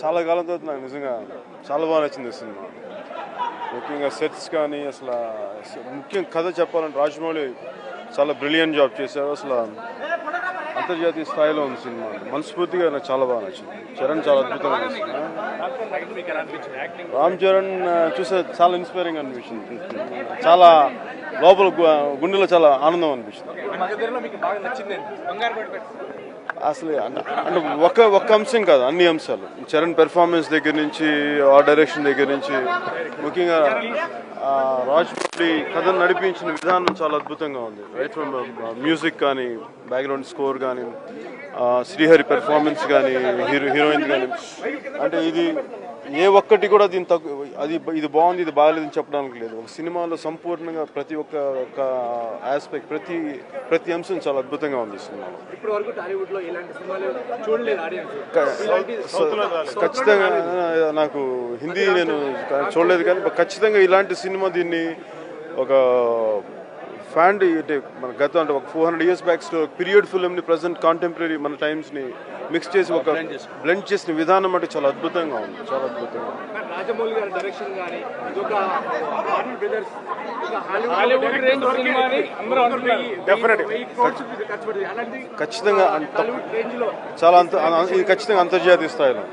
చాలా కాలం తర్వాత నాకు నిజంగా చాలా బాగా నచ్చింది ఈ సినిమా. ముఖ్యంగా సెట్స్ కానీ అసలు ముఖ్యంగా కథ చెప్పాలంటే రాజమౌళి చాలా బ్రిలియంట్ జాబ్ చేశారు. అసలు అంతర్జాతీయ స్థాయిలో ఉంది సినిమా. మనస్ఫూర్తిగా నాకు చాలా బాగా నచ్చింది. చరణ్ చాలా అద్భుతంగా చేశారు. రామ్ చరణ్ చూసే చాలా ఇన్స్పైరింగ్ అనిపించింది. చాలా లోపల గుండెలో చాలా ఆనందం అనిపించింది. అసలు అంటే ఒక్క అంశం కాదు, అన్ని అంశాలు. చరణ్ పెర్ఫార్మెన్స్ దగ్గర నుంచి, ఆ డైరెక్షన్ దగ్గర నుంచి, ముఖ్యంగా రాజమౌళి కథను నడిపించిన విధానం చాలా అద్భుతంగా ఉంది. రైట్ ఫ్రమ్ మ్యూజిక్ కానీ, బ్యాక్గ్రౌండ్ స్కోర్ కానీ, శ్రీహరి పెర్ఫార్మెన్స్ కానీ, హీరోయిన్ కానీ, అంటే ఇది ఏ ఒక్కటి కూడా దీని తక్కువ, ఇది బాగుంది ఇది బాగాలేదని చెప్పడానికి లేదు. ఒక సినిమాలో సంపూర్ణంగా ప్రతి ఒక్క ఆస్పెక్ట్, ప్రతి అంశం చాలా అద్భుతంగా ఉంది సినిమాలో. ఖచ్చితంగా నాకు హిందీ నేను చూడలేదు, కానీ ఖచ్చితంగా ఇలాంటి సినిమా దీన్ని ఒక ఫ్యాన్ అంటే మన గత అంటే ఒక 400 years బ్యాక్ పీరియడ్ ఫిల్మ్ని ప్రజెంట్ కాంటెంపరీ మన టైమ్స్ని మిక్స్ చేసి ఒక బ్లెండ్ చేసిన విధానం అంటే చాలా అద్భుతంగా ఉంది. చాలా అద్భుతంగా రాజమౌళి గారి డైరెక్షన్ కానీ ఖచ్చితంగా చాలా ఇది ఖచ్చితంగా అంతర్జాతీయ స్థాయిలో.